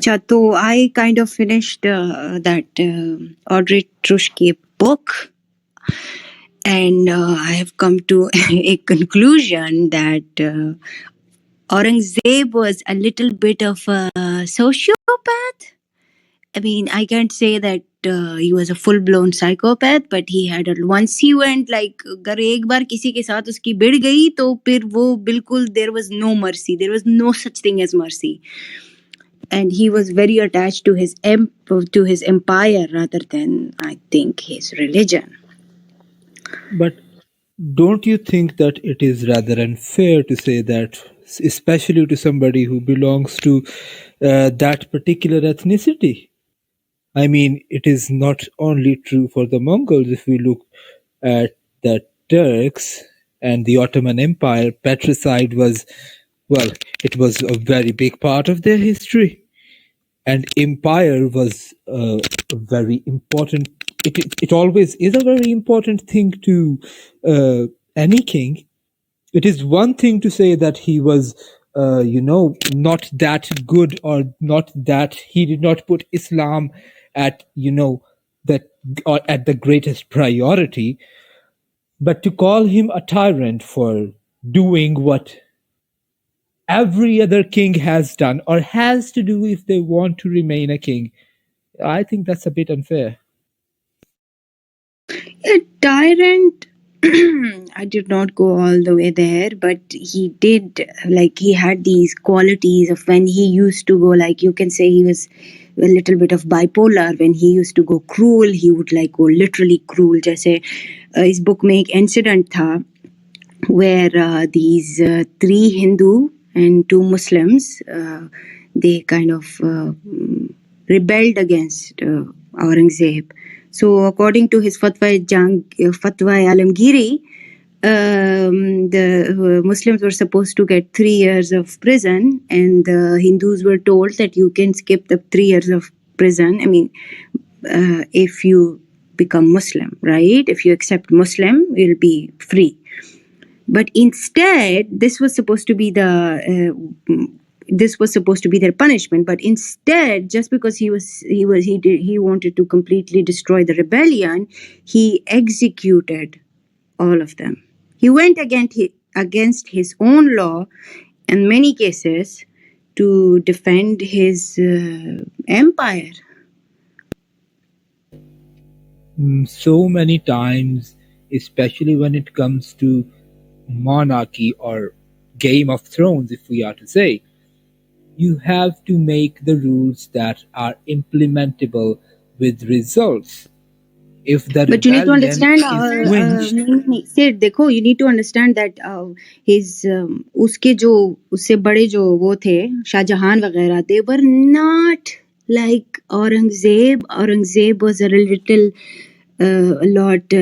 Acha, so I kind of finished that Audrey Truschke book, and I have come to a conclusion that Aurangzeb was a little bit of a sociopath. I mean, I can't say that he was a full-blown psychopath, but he had once he went like अगर एक बार किसी के साथ उसकी भिड़ गई तो फिर वो बिल्कुल there was no mercy, there was no such thing as mercy, and he was very attached to his empire rather than, I think, his religion. But don't you think that it is rather unfair to say that, especially to somebody who belongs to that particular ethnicity? I mean, it is not only true for the Mongols. If we look at the Turks and the Ottoman Empire, patricide was, well, it was a very big part of their history. And empire was a very important, it always is a very important thing to any king. It is one thing to say that he was not that good, or not that he did not put Islam at that, or at the greatest priority, but to call him a tyrant for doing what every other king has done or has to do if they want to remain a king, I think that's a bit unfair. A tyrant, I did not go all the way there, but he did, like, he had these qualities of when he used to go, like, you can say he was a little bit of bipolar. When he used to go cruel, he would like go literally cruel. जैसे इस book में एक incident था where these three Hindu and two Muslims, they kind of rebelled against Aurangzeb. So according to his Fatwa Alamgiri, the Muslims were supposed to get 3 years of prison, and the Hindus were told that you can skip the 3 years of prison. I mean, if you become Muslim, right? If you accept Muslim, you'll be free. But instead, this was supposed to be their punishment. But instead, just because he wanted to completely destroy the rebellion, he executed all of them. He went against his own law in many cases to defend his empire. So many times, especially when it comes to monarchy or Game of Thrones, if we are to say, you have to make the rules that are implementable with results. If the But you need to understand, Sid, देखो, you need to understand that his उसके जो उससे बड़े जो वो थे शाहजहान वगैरह, they were not like Aurangzeb. Aurangzeb was a little lot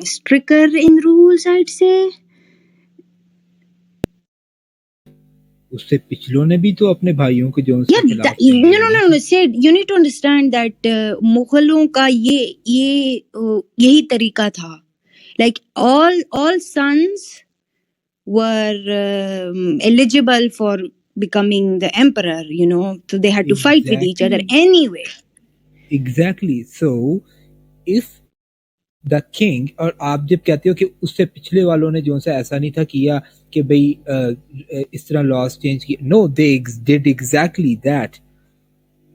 stricter in rules, I'd say. उससे पिछलों ने भी तो अपने भाइयों को जो no, Sid, you need to understand that मुगलों का यही तरीका था. Like all sons were eligible for becoming the emperor, so they had to fight with each other anyway. Exactly. So if the king, और आप जब कहते हो कि उससे पिछले वालों ने जो सा ऐसा नहीं था किया कि भाई इस तरह laws change किए, no, they did exactly that.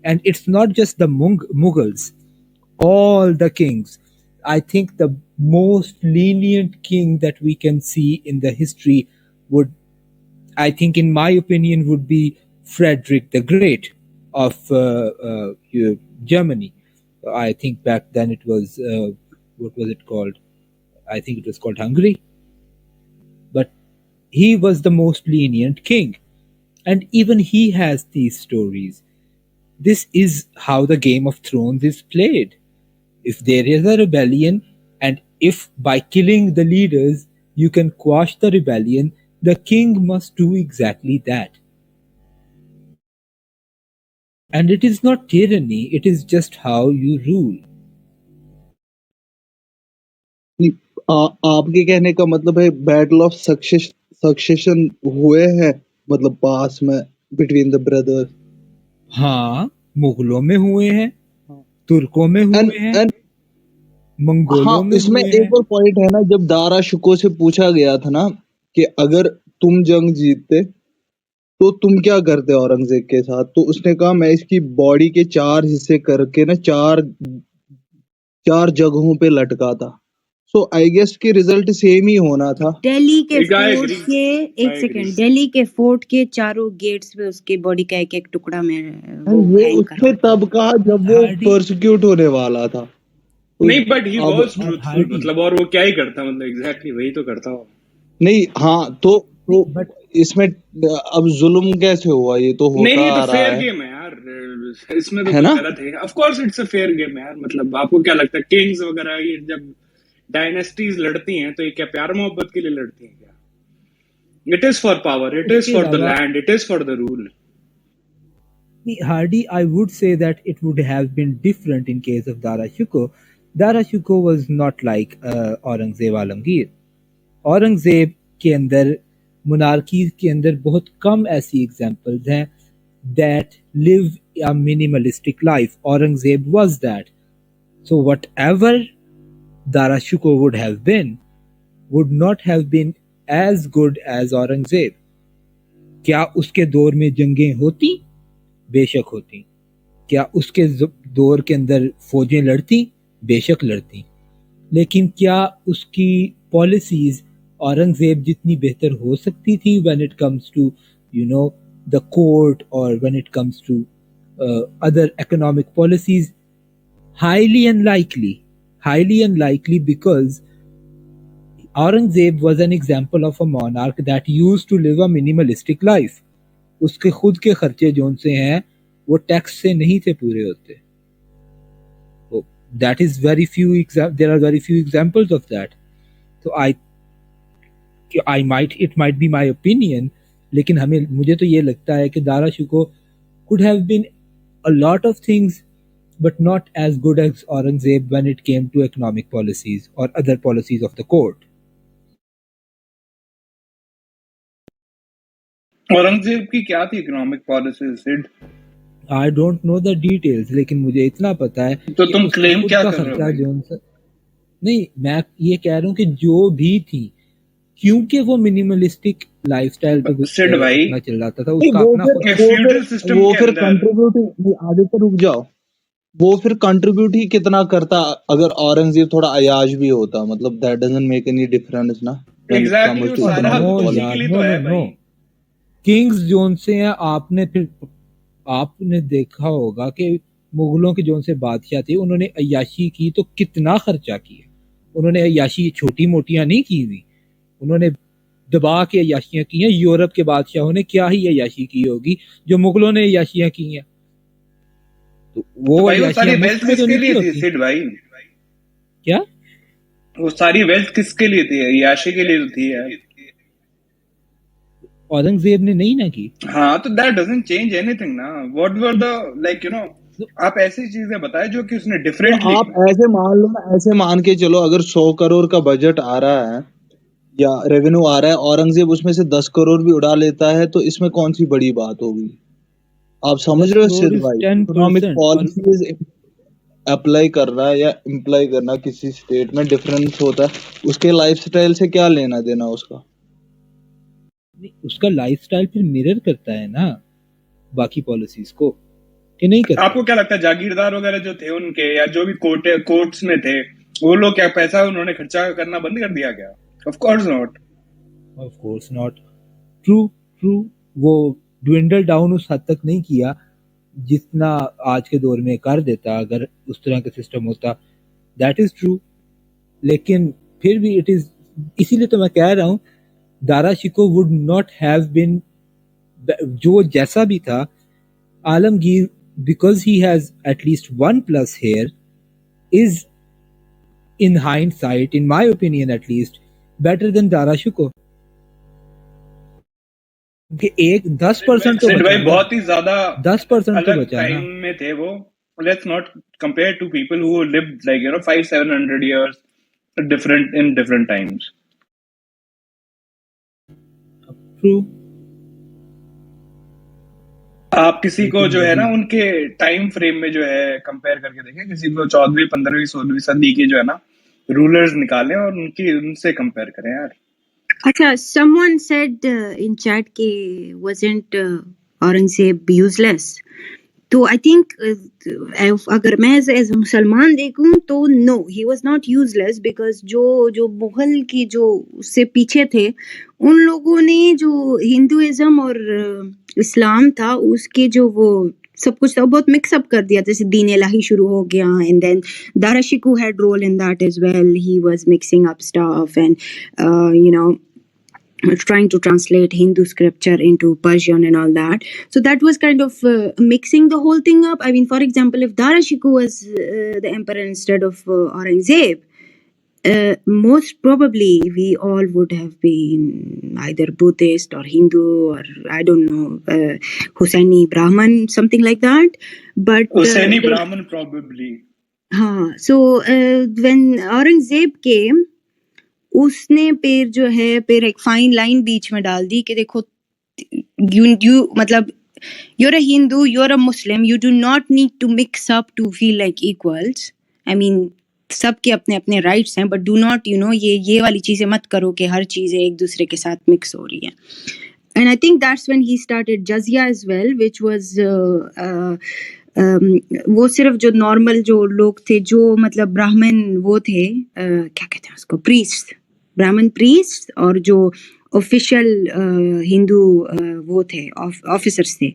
And it's not just the Mughals, all the kings. I think the most lenient king that we can see in the history would, I think in my opinion, would be Frederick the Great of Germany. I think back then it was, what was it called? I think it was called Hungary. But he was the most lenient king. And even he has these stories. This is how the Game of Thrones is played. If there is a rebellion, and if by killing the leaders you can quash the rebellion, the king must do exactly that. And it is not tyranny, it is just how you rule. आपके कहने का मतलब है battle of succession हुए हैं मतलब पास में between the brothers? हाँ, मुगलों में हुए हैं, तुर्कों में एंड हुए हैं, एंड हाँ, मंगोलों में इसमें हुए एक हैं। और पॉइंट है ना, जब दारा शुको से पूछा गया था ना कि अगर तुम जंग जीतते तो तुम क्या करते औरंगजेब के साथ, तो उसने कहा मैं इसकी बॉडी के 4 हिस्से करके ना चार चार जगहों पे लटका था। सो आई गेस कि रिजल्ट सेम ही होना था। दिल्ली के I फोर्ट agree. के I एक agree. सेकंड, दिल्ली के फोर्ट के चारों गेट्स पे उसके बॉडी का एक एक टुकड़ा में वो एंड ये हैंग करा उसने हुआ था। तब कहा जब वो हार्डी प्रोसिक्यूट होने वाला था। तो नहीं, but he अब was truthful. हार्डी मतलब और वो क्या ही करता, मतलब exactly वही तो करता हो. नहीं, हाँ, तो बट इसमें अब जुल्म कैसे हुआ, ये तो नहीं होता नहीं, ये तो आ रहा फेयर है गेम है यार, इसमें तो है कोई ना? गलत है? Of course it's a fair game है यार. मतलब आपको क्या लगता है, किंग्स वगैरह ये जब डायनेस्टीज लड़ती हैं तो ये क्या प्यार मोहब्बत के लिए लड़ती हैं क्या? It is for power, it is उसके फॉर द अलावा land, it is for the rule. Hardy, I would say that it would have been different in case of Dara Shikoh. Dara Shikoh was not like Aurangzeb Alamgir. Aurangzeb के अंदर monarchies के अंदर बहुत कम ऐसी examples हैं that live a minimalistic life. Aurangzeb was that. So whatever Dara Shikoh would have been would not have been as good as Aurangzeb. क्या उसके दौर में जंगें होती? बेशक होती. क्या उसके दौर के अंदर फौजें लड़ती? बेशक लड़ती. लेकिन क्या उसकी पॉलिसीज औरंगजेब जितनी बेहतर हो सकती थी when it comes to you know the court और when it comes to other economic policies? highly unlikely because Aurangzeb was an example of a monarch that used to live a minimalistic life. उसके खुद के खर्चे zone से हैं वो tax से नहीं थे पूरे होते. So that is very few there are very few examples of that. So I might it might be my opinion, लेकिन मुझे तो ये लगता है कि Dara Shikoh could have been a lot of things but not as good as Aurangzeb when it came to economic policies or other policies of the court. Aurangzeb की क्या थी economic policy Sid? I don't know the details, लेकिन मुझे इतना पता है तो कि तुम उसका क्लेम खुद क्या का कर रहे हो खर्चा भाई? जो नहीं, मैं ये कह रहा हूँ कि जो भी थी, क्योंकि वो मिनिमलिस्टिक लाइफस्टाइल पे सिड भाई, अपना चल रहा था, नहीं, उसका अपना खुद के वो फिर फ्यूडल सिस्टम वो के फिर अंदर. कंट्रीब्यूट आगे तो रुक जाओ। वो फिर कंट्रीब्यूट ही कितना करता अगर औरंगजेब थोड़ा अयाज भी होता, मतलब that doesn't make any difference ना व्हेन इट एग्जैक्टली, कम्स वो टू सारा इकोनॉमिक नो उसी पॉलिसी। के यार, लिए नो तो नो है नो. भाई. किंग्स जोन से हैं, आपने देखा होगा कि मुगलों के जोन से बादशाह थे, उन्होंने अय्याशी की तो कितना खर्चा किया. उन्होंने अय्याशी छोटी मोटियां नहीं की हुई, उन्होंने दबा के अय्याशियां की हैं. यूरोप के बादशाहों ने क्या ही अय्याशी की होगी जो मुगलों ने अय्याशियां की हैं. तो तो वो भाई वो सारी अय्याशियां वेल्थ मुफ्त में तो किसके नहीं की लिए थी होती. सिड भाई? क्या वो सारी वेल्थ किसके लिए थी? याशी के लिए तो थी यार. औरंगजेब ने नहीं ना की. हाँ, तो दैट डजंट चेंज एनीथिंग ना. व्हाट वर द लाइक आप ऐसी चीजें बताएं जो कि उसने तो डिफरेंटली आप की. ऐसे मान लो ना, ऐसे मान के चलो, अगर 100 करोड़ का बजट आ रहा है या रेवेन्यू आ रहा है, औरंगजेब उसमें से 10 करोड़ भी उड़ा लेता है, तो इसमें कौन सी बड़ी बात होगी? आप समझ 10 रहे हो करोड़ सिद्ध इज भाई? इकोनॉमिक 10%. और पॉलिसीज अप्लाई करना या इम्प्लाई करना किसी स्टेट में डिफरेंस होता है, उसके लाइफस्टाइल से क्या लेना देना उसका? उसका लाइफस्टाइल फिर मिरर करता है ना बाकी पॉलिसीज को, कि नहीं करता. आपको क्या लगता है जागीरदार वगैरह जो थे उनके, या जो भी कोर्ट्स में थे, वो लोग क्या पैसा उन्होंने खर्चा करना बंद कर दिया क्या? Of course not. Of course not. True true. वो ड्विंडल डाउन उस हद तक नहीं किया जितना आज के दौर में कर देता अगर उस तरह का सिस्टम होता. That is true. लेकिन फिर भी इट इज, इसीलिए तो मैं कह रहा हूँ Dara Shikoh would not have been, जो जैसा भी था Alamgir, because he has at least one plus here, is in hindsight, in my opinion at least, better than Dara Shikoh. कि एक 10% तो सिड भाई बचा ना, बहुत ही ज्यादा 10% तो अलग बचा टाइम ना. में थे वो. Let's not compare to people who lived like 500-700 years different in different times. True. आप किसी को लेकिन जो है ना वही उनके टाइम फ्रेम में जो है कंपेयर करके देखें, किसी को 14वीं 15वीं 16वीं सदी के जो है ना रूलर्स निकालें और उनसे कंपेयर करें यार। अच्छा, someone said in chat के wasn't औरंगजेब useless. तो आई थिंक अगर मैं एज मुसलमान देखूं तो no, he was not useless, because जो जो मुगल की जो उससे पीछे थे उन लोगों ने जो हिंदुइज्म और इस्लाम था उसके जो वो सब कुछ था वो बहुत मिक्सअप कर दिया, जैसे दीन इलाही शुरू हो गया and then Dara Shikoh had role in that as well, he was mixing up stuff and you know trying to translate Hindu scripture into Persian and all that. So that was kind of mixing the whole thing up. I mean, for example, if Darashiku was the emperor instead of Aurangzeb, most probably we all would have been either Buddhist or Hindu or I don't know, Hussaini Brahman, something like that. But Hussaini Brahman probably. So when Aurangzeb came, उसने फिर जो है फिर एक fine line बीच में डाल दी कि देखो you मतलब you're a Hindu, you're a Muslim, you do not need to mix up to feel like equals. I mean सबके अपने अपने राइट्स हैं, बट डू नॉट ये वाली चीजें मत करो कि हर चीजें एक दूसरे के साथ मिक्स हो रही हैं. And I think that's when he started jizya as well, which was वो सिर्फ जो नॉर्मल जो लोग थे जो मतलब ब्राह्मण वो थे, क्या कहते हैं उसको, प्रीस्ट, ब्राह्मण प्रीस्ट, और जो ऑफिशियल हिंदू वो थे ऑफिसर्स थे,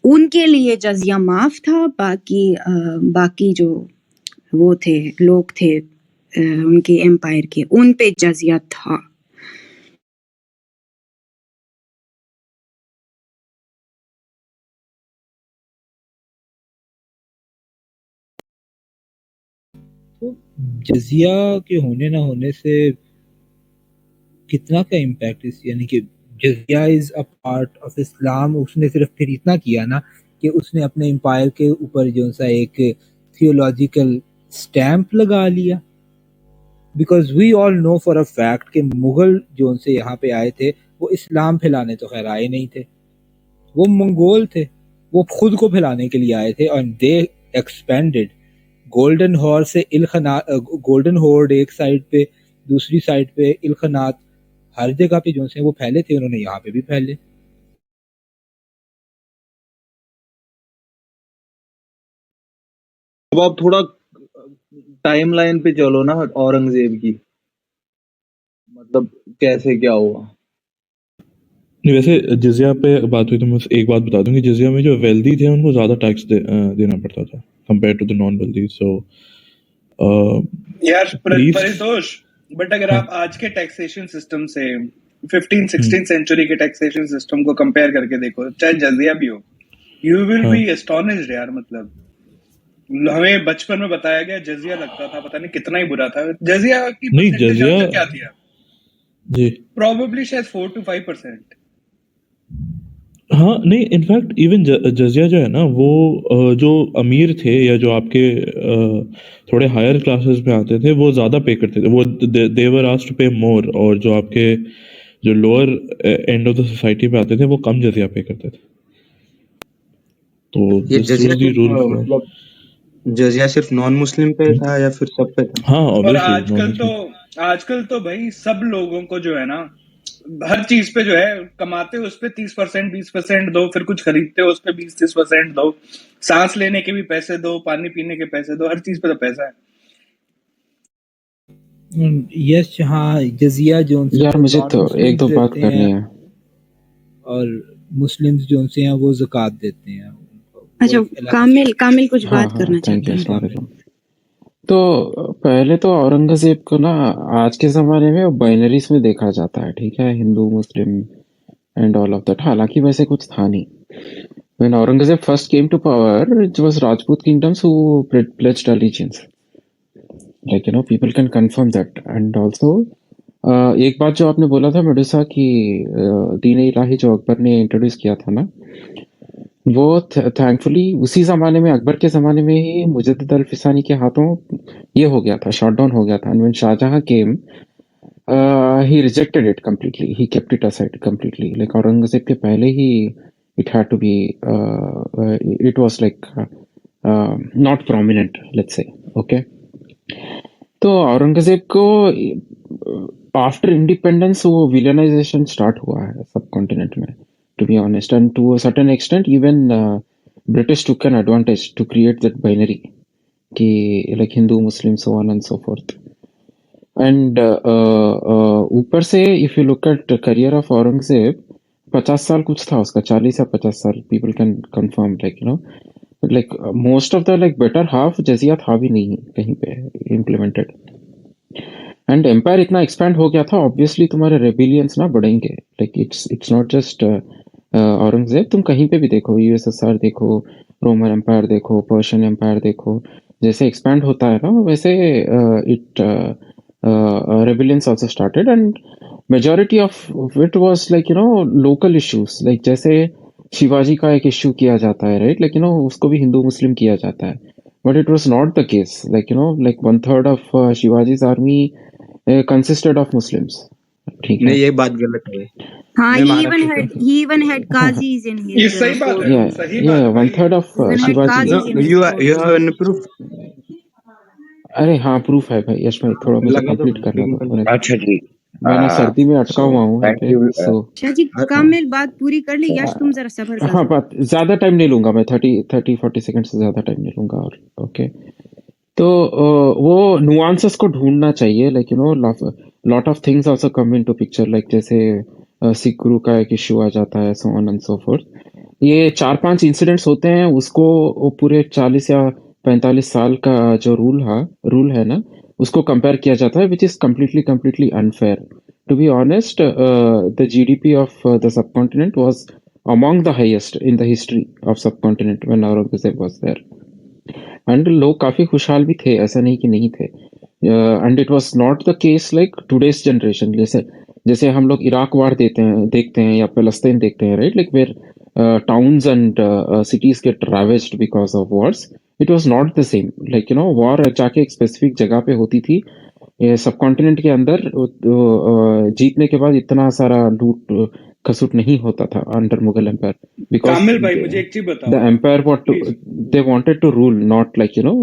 उनके लिए जजिया माफ था. बाकी जो वो थे लोग थे उनके एम्पायर के, उन पे जजिया था. तो जजिया के होने ना होने से कितना का इम्पैक्ट इस, यानी कि जजिया इज अ पार्ट ऑफ इस्लाम. उसने सिर्फ फिर इतना किया ना कि उसने अपने एम्पायर के ऊपर जो सा एक थियोलॉजिकल स्टैंप लगा लिया. Because we all know for a fact कि मुगल जो उनसे यहाँ पे आए थे वो इस्लाम फैलाने तो खैर आए नहीं थे, वो मंगोल थे, वो खुद को फैलाने के लिए आए थे. और दे एक्सपेंडेड गोल्डन हॉर से गोल्डन हॉर्ड एक साइड पे, दूसरी साइड पे इलखनात, हर जगह पे जो से वो फैले थे, उन्होंने यहाँ पे भी फैले. अब आप थोड़ा टाइमलाइन पे चलो ना औरंगजेब की, मतलब कैसे क्या हुआ. नहीं, वैसे जिजिया पे बात हुई तो मैं एक बात बता दूं कि जिजिया में जो वेल्दी थे उनको ज्यादा टैक्स देना पड़ता था compare to the non wealthy. So यार परितोष, बट अगर आप आज के टैक्सेशन सिस्टम से 15-16 सेंचुरी के टैक्सेशन सिस्टम को कंपेयर करके देखो, चाहे जजिया भी हो, यू विल बी एस्टोनिश्ड यार. मतलब हमें बचपन में बताया गया जजिया लगता था पता नहीं कितना ही बुरा था. जजिया की परसेंटेज क्या थी जी, प्रोबेबली शायद 4 to 5%. हाँ नहीं, इनफैक्ट इवन जजिया जो है ना वो जो अमीर थे या जो आपके थोड़े हायर क्लासेस में आते थे वो ज्यादा पे करते थे, वो दे वर आस्क्ड टू पे मोर. और जो आपके जो lower end of the society पे आते थे वो कम जजिया पे करते थे. तो ये जजिया जजिया सिर्फ नॉन मुस्लिम पे था या फिर सब पे था? हाँ, और आजकल तो भाई सब लोगों को जो है ना हर चीज पे जो है कमाते हो उस पे 30% 20% दो, फिर कुछ खरीदते हो उस पे 20-30% दो, सांस लेने के भी पैसे दो, पानी पीने के पैसे दो, हर चीज पे तो पैसा है. यस, हाँ, जजिया जो यार मुझे तो एक दो बात करनी है. और मुस्लिम्स जो से हैं वो ज़कात देते हैं. अच्छा, कामिल कुछ बात करना चाहते हैं. तो पहले तो औरंगजेब को ना आज के ज़माने में बाइनरीज में देखा जाता है, ठीक है, Hindu Muslim and all of that. हालांकि वैसे कुछ था नहीं. When Aurangzeb first came to power, it was Rajput kingdoms who pledged allegiance. Like, you know, people can confirm that. And also, एक बात जो आपने बोला था मेडुसा की दीन इलाही जो अकबर ने इंट्रोड्यूस किया था ना, वो थैंकफुली उसी ज़माने में, अकबर के ज़माने में ही मुजद्दिद अल-फिसानी के हाथों ये हो गया था, शॉट डाउन हो गया था. And when Shahjahan came, he rejected it completely. He kept it aside completely. Like Aurangzeb के पहले ही It had to be it was like not prominent, let's say. Okay, तो औरंगजेब को आफ्टर इंडिपेंडेंस वो विलेनाइजेशन स्टार्ट हुआ है सब कॉन्टिनेंट में, to be honest, and to a certain extent even British took an advantage to create that binary कि like Hindu Muslim so on and so forth. And ऊपर से if you look at career of Aurangzeb, 50 साल कुछ था उसका, 40 या 50 साल, people can confirm, like you know, like most of the like better half jizya था भी नहीं कहीं पे इम्प्लीमेंटेड. एंड एम्पायर इतना एक्सपैंड हो गया था, ऑब्वियसली तुम्हारे रेबिलियंस ना बढ़ेंगे. Like it's not just Aurangzeb, तुम कहीं पे भी देखो, यूएसएसआर देखो, रोमन एम्पायर देखो, पर्शियन एम्पायर देखो, जैसे एक्सपैंड होता है ना वैसे it rebellions also started, and majority of it was like you know local issues, like जैसे शिवाजी का एक इश्यू किया जाता है, राइट, लाइक यू नो उसको भी हिंदू मुस्लिम किया जाता है, but it was not the case. Like you know, like 1/3 of Shivaji's army consisted of Muslims. ठीक नहीं है. ये बात गलत है. हाँ, मैं he महाराष्ट्र से हूँ. even had Qazis in ये his सही बात court. है, Yeah, सही बात है yeah, भाई. 1/3 of Even had Shivaji. No, Qazis in his you court. have any proof? अरे हाँ, प्रूफ है भाई. यश भाई थोड़ा मुझे लगा दो कंप्लीट भाई, करना लेकिन दो. कंटिन्यू. अच्छा जी. मैं ना सर्दी में अटका सो हुआ हूँ यहाँ थैंक पे, यू. सो शाह जी, कामिल बात पूरी कर ले. यश, तुम जरा सबर कर हाँ, लो. बात ज्यादा टाइम नहीं लूंगा मैं, 30-40 सेकंड से ज्यादा टाइम नहीं लूंगा. और ओके, तो वो नुआंसेस को ढूंढना चाहिए, like you know lot of things also come into picture, like जैसे सिख गुरु का एक इश्यू आ जाता है, सो ऑन एंड सो फोर्थ. ये 4-5 इंसिडेंट्स होते हैं, उसको वो पूरे 40 या 45 साल का जो रूल है ना, उसको कंपेयर किया जाता है, which is completely unfair. To be honest, the GDP of the subcontinent was among the highest in the history of subcontinent when Aurangzeb was there. And लोग काफी खुशहाल भी थे, ऐसा नहीं कि नहीं थे. And it was not the case like today's generation, जैसे जैसे हम लोग इराक वार देखते हैं या फलस्तीन देखते हैं, right, like where towns and cities get ravaged because of wars. It was not the same, like you know war जाके एक स्पेसिफिक जगह पे होती थी. सब कॉन्टिनेंट के अंदर जीतने के बाद इतना सारा लूट खसुट नहीं होता था अंडर मुगल एम्पायर, बिकॉज कामिल भाई मुझे एक चीज बताओ the empire please. they wanted to rule, not like you know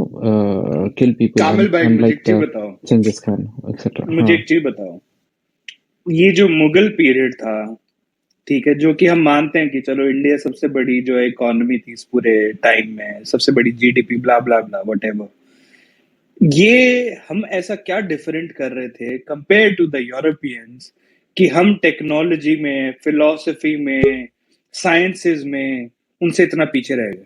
kill people, कामिल भाई मुझे unlike एक चीज बताओ, Genghis Khan etc. मुझे एक चीज बताओ. ये जो मुगल पीरियड था, ठीक है, जो कि हम मानते हैं कि चलो इंडिया सबसे बड़ी जो इकोनॉमी थी इस पूरे टाइम में, सबसे बड़ी जीडीपी, ब्ला ब्ला ब्ला व्हाटएवर, ये हम ऐसा क्या डिफरेंट कर रहे थे कंपेयर टू द यूरोपियंस कि हम टेक्नोलॉजी में, फिलॉसफी में, साइंसेस में उनसे इतना पीछे रह गए?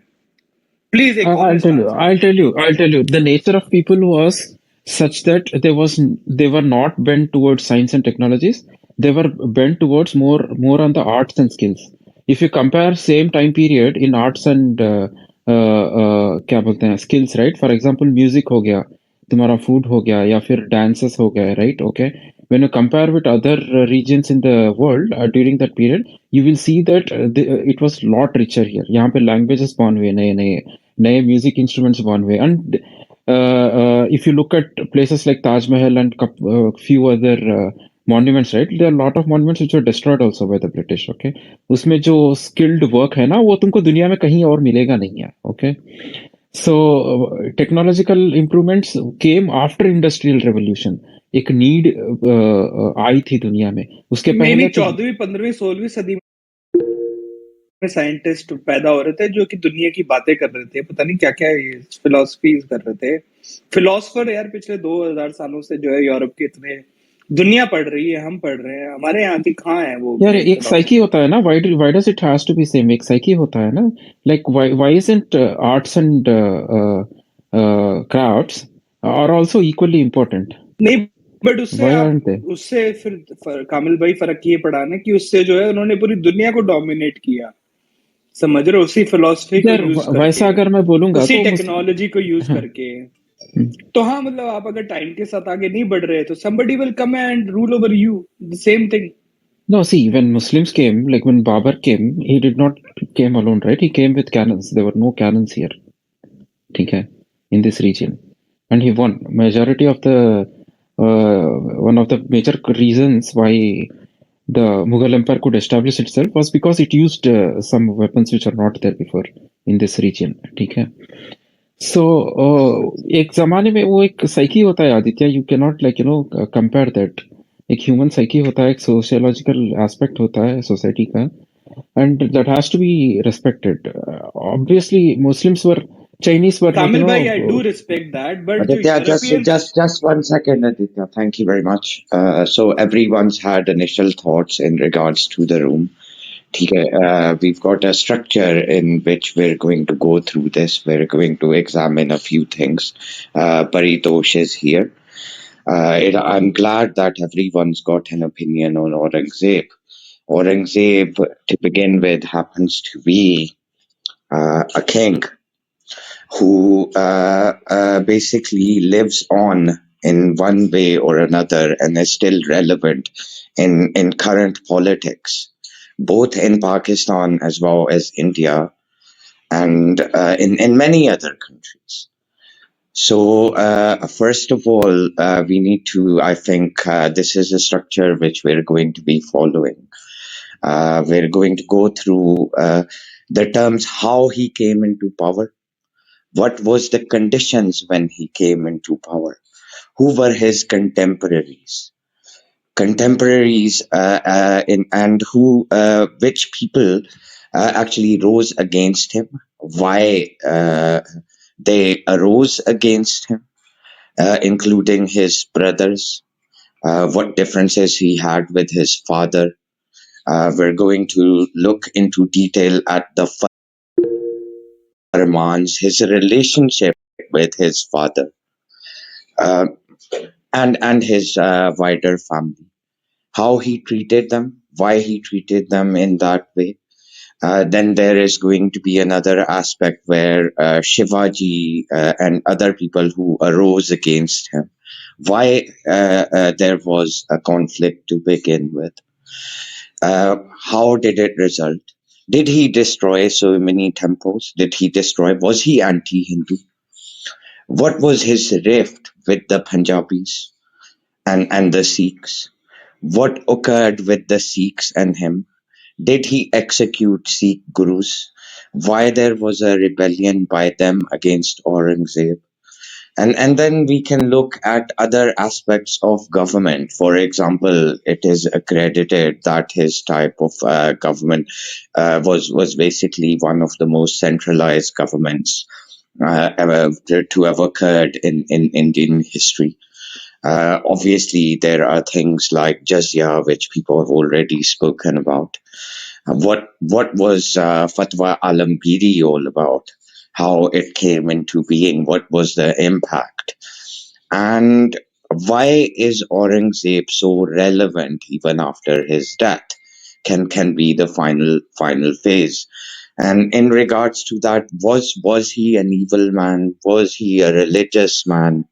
प्लीज एक I'll honest tell you. Answer. I'll tell you. The nature of people was such that they were not bent towards science and technologies. They were bent towards more on the arts and skills. If you compare same time period in arts and क्या बोलते हैं skills, right? For example, music हो गया, तुम्हारा food हो गया, या फिर dances हो गया, right? Okay. When you compare with other regions in the world during that period, you will see that it was lot richer here. यहाँ पे languages born हुए नए music instruments born हुए. And if you look at places like Taj Mahal and few other monuments, right, there are a lot of monuments which were destroyed also by the British. Okay, उसमें जो skilled work है ना, वो तुमको दुनिया में कहीं और मिलेगा नहीं है. Okay, so technological improvements came after industrial revolution. एक नीड आई थी दुनिया में, उसके नहीं पहले नहीं, तो 14वीं 15वीं 16वीं सदी में साइंटिस्ट पैदा हो रहे थे जो कि दुनिया की बातें कर रहे थे, पता नहीं क्या क्या ये फिलोसफीज कर रहे थे. फिलोसफर यार पिछले 2000 सालों से जो है यूरोप के इतने, दुनिया पढ़ रही है, हम पढ़ रहे हैं, हमारे यहाँ की कहाँ है वो यार एक साइकी होता है ना, why does it has to be same, एक साइकी होता है ना, like why isn't arts and crafts are also equally important? नहीं, बट उससे Why आप aren't they? उससे फिर कामिल भाई फर्क ये पड़ा ना कि उससे जो है उन्होंने पूरी दुनिया को डोमिनेट किया, समझ रहे हो, उसी फिलोसफी को यार यूज वैसा करके, अगर मैं बोलूंगा उसी तो टेक्नोलॉजी को यूज हाँ. करके. तो हाँ, मतलब आप अगर टाइम के साथ आगे नहीं बढ़ रहे तो somebody will come and rule over you, the same thing. No, see, when Muslims came, like when Babur came, he did not came alone, right? He came with cannons. There were no cannons here, ठीक है, in this region, and he won. Majority of the one of the major reasons why the Mughal Empire could establish itself was because it used some weapons which are not there before in this region. ठीक है. So एक जमाने में वो एक psyche होता है Aditya. You cannot compare that. एक ह्यूमन साइकी होता है, एक सोशियोलॉजिकल एस्पेक्ट होता है सोसाइटी का, and that has to be respected. Obviously, Chinese were Kamil bhai, I do respect that, but Aditya, Europeans... just 1 second, Aditya. Thank you very much. So everyone's had initial thoughts in regards to the room. We've got a structure in which we're going to go through this. We're going to examine a few things. Paritosh is here. I'm glad that everyone's got an opinion on Aurangzeb. Aurangzeb, to begin with, happens to be a king who basically lives on in one way or another and is still relevant in current politics, both in Pakistan as well as India and in many other countries. So first of all, we need to, I think this is a structure which we're going to be following. We're going to go through the terms how he came into power, what was the conditions when he came into power, who were his contemporaries, and who which people actually rose against him, why they arose against him, including his brothers, what differences he had with his father. We're going to look into detail at the Farmans, his relationship with his father, and his wider family, how he treated them, why he treated them in that way. Then there is going to be another aspect where Shivaji and other people who arose against him, why there was a conflict to begin with, how did it result, did he destroy so many temples, was he anti-Hindu, what was his rift with the Punjabis and the Sikhs, what occurred with the Sikhs and him, did he execute Sikh gurus, why there was a rebellion by them against Aurangzeb, and then we can look at other aspects of government. For example, it is accredited that his type of government was basically one of the most centralized governments to have occurred in Indian history. Obviously, there are things like jizya, which people have already spoken about. What was Fatwa Alamgiri all about? How it came into being? What was the impact? And why is Aurangzeb so relevant even after his death? Can be the final phase. And in regards to that, was he an evil man? Was he a religious man?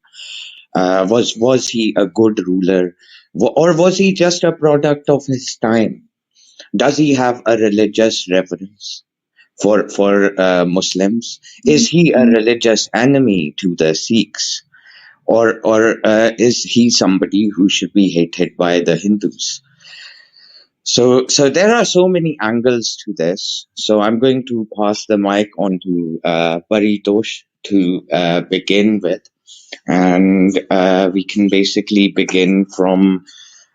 Was he a good ruler, or was he just a product of his time? Does he have a religious reverence for Muslims? Is he a religious enemy to the Sikhs, or is he somebody who should be hated by the Hindus? So there are so many angles to this. So I'm going to pass the mic on to Paritosh to begin with. And we can basically begin from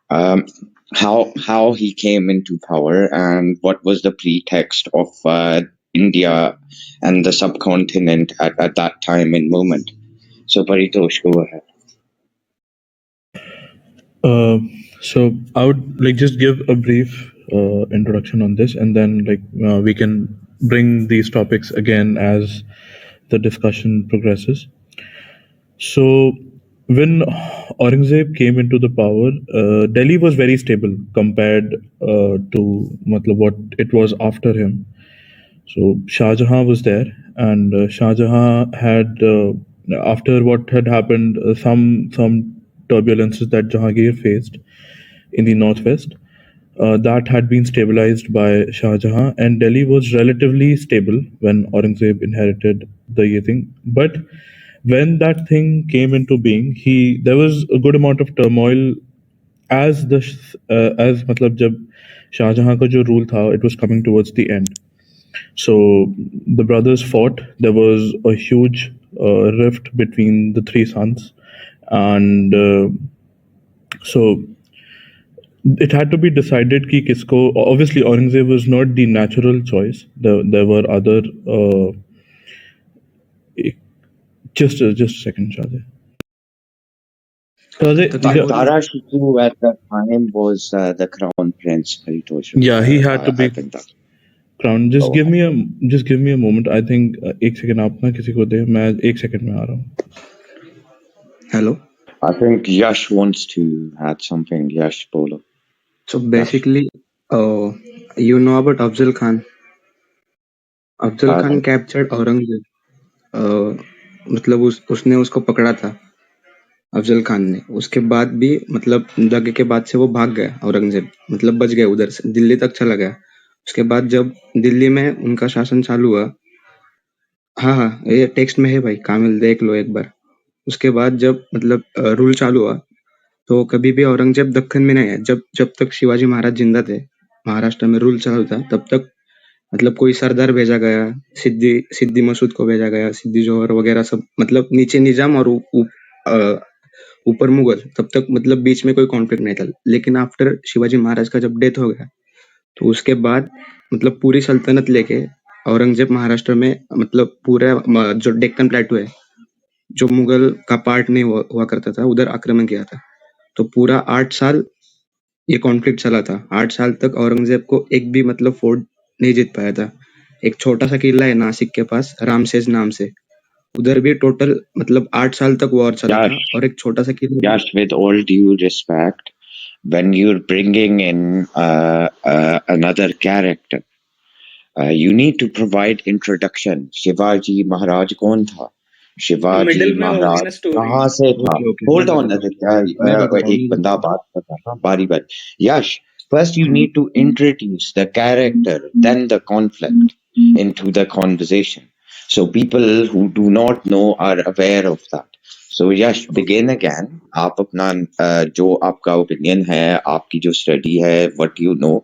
how he came into power and what was the pretext of India and the subcontinent at that time and moment. So Paritosh, go ahead. So I would just give a brief introduction on this, and then we can bring these topics again as the discussion progresses. So when Aurangzeb came into the power, Delhi was very stable compared to what it was after him. So Shah Jahan was there, and Shah Jahan had, after what had happened, some turbulences that Jahangir faced in the northwest, that had been stabilized by Shah Jahan, and Delhi was relatively stable when Aurangzeb inherited the thing. But when that thing came into being, there was a good amount of turmoil as मतलब जब शाहजहां का जो rule था, it was coming towards the end. So the brothers fought. There was a huge rift between the three sons, and so it had to be decided कि किसको. Obviously, Aurangzeb was not the natural choice. There were other. Just a second, Shahzad. Tara Shikoh at that time was the crown prince, Haritosha. Yeah, he had to be I think that. crown. Just give me a moment. I think एक second आप ना किसी को दे, मैं एक second में आ रहा हूँ. Hello. I think Yash wants to add something. Yash, bolo. So basically, you know about Afzal Khan. Afzal Khan captured Aurangzeb. मतलब उसने उसको पकड़ा था अफजल खान ने. उसके बाद भी मतलब दंगे के बाद से वो भाग गया औरंगजेब, मतलब बच गया, उधर से दिल्ली तक चला गया. उसके बाद जब दिल्ली में उनका शासन चालू हुआ, हाँ ये टेक्स्ट में है भाई, कामिल देख लो एक बार. उसके बाद जब मतलब रूल चालू हुआ, तो कभी भी औरंगजेब दक्कन में नहीं है. जब तक शिवाजी महाराज जिंदा थे, महाराष्ट्र में रूल चालू था, तब तक मतलब कोई सरदार भेजा गया, सिद्दी मसूद को भेजा गया, सिद्दी जोहर वगैरह सब, मतलब नीचे निजाम और ऊपर मुगल. तब तक मतलब बीच में कोई कॉन्फ्लिक्ट नहीं था. लेकिन आफ्टर शिवाजी महाराज का जब डेथ हो गया, तो उसके बाद मतलब पूरी सल्तनत लेके औरंगजेब महाराष्ट्र में मतलब पूरा जो डेक्कन प्लेटू है, जो मुगल का पार्ट नहीं हुआ करता था, उधर आक्रमण किया था. तो पूरा 8 साल ये कॉन्फ्लिक्ट चला था. 8 साल तक औरंगजेब को एक भी मतलब फोर्ट नहीं जीत पाया था. एक छोटा सा किला है नासिक के पास, रामसेज नाम से, उधर भी टोटल मतलब 8 साल तक वॉर चला था. और एक छोटा सा किला. Yash, with all due respect, when you're bringing in another character, you need to provide introduction. Shivaji Maharaj कौन था? शिवाजी मिडिल में होगी महाराज ना स्टोरी. कहाँ से था? Okay, Hold मैं on, बताता एक बंदा बात कर रहा था, बारी बारी. Yash, first you need to introduce the character, then the conflict into the conversation. So people who do not know are aware of that. So Yash, begin again. आप अपना जो आपका opinion है, आपकी जो study है, what you know,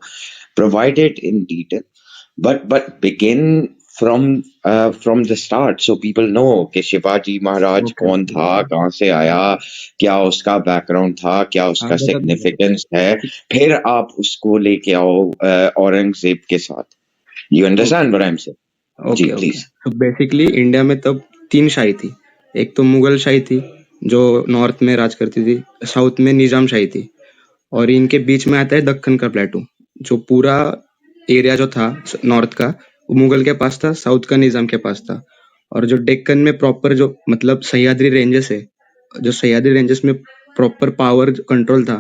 provide it in detail. But begin from the start, so people know कि शिवाजी महाराज कौन था, कहाँ से आया, क्या उसका बैकग्राउंड था, क्या उसका सिग्निफिकेंस है, फिर आप उसको लेके आओ औरंगजेब के साथ. You understand what I'm saying? जी प्लीज. तो बेसिकली इंडिया में तब 3 शाही थी. एक तो मुगल शाही थी जो नॉर्थ में राज करती थी, साउथ में निजाम शाही थी, और इनके बीच में आता है दक्कन का प्लेटू. जो पूरा एरिया जो था नॉर्थ का, वो मुगल के पास था, साउथ का निजाम के पास था. और जो डेक्कन में प्रॉपर जो मतलब सह्याद्री रेंजेस है, जो सह्याद्री रेंजेस में प्रॉपर पावर कंट्रोल था,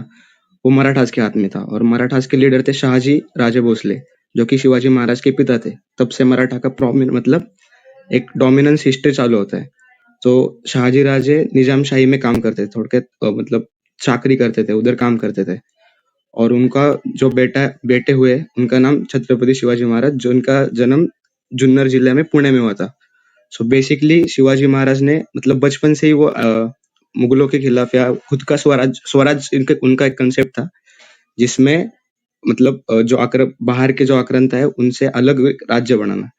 वो मराठास के हाथ में था. और मराठास के लीडर थे शहाजी राजे भोसले, जो कि शिवाजी महाराज के पिता थे. तब से मराठा का मतलब एक डोमिनेंस हिस्ट्री चालू होता है. तो शहाजी राजे निजाम शाही में काम करते थे, थोड़के मतलब चाकरी करते थे, उधर काम करते थे. और उनका जो बेटे हुए, उनका नाम छत्रपति शिवाजी महाराज, जो उनका जन्म जुन्नर जिले में पुणे में हुआ था. सो बेसिकली शिवाजी महाराज ने मतलब बचपन से ही वो मुगलों के खिलाफ या खुद का स्वराज उनका एक कंसेप्ट था, जिसमें मतलब जो बाहर के जो आक्रांता है उनसे अलग राज्य बनाना.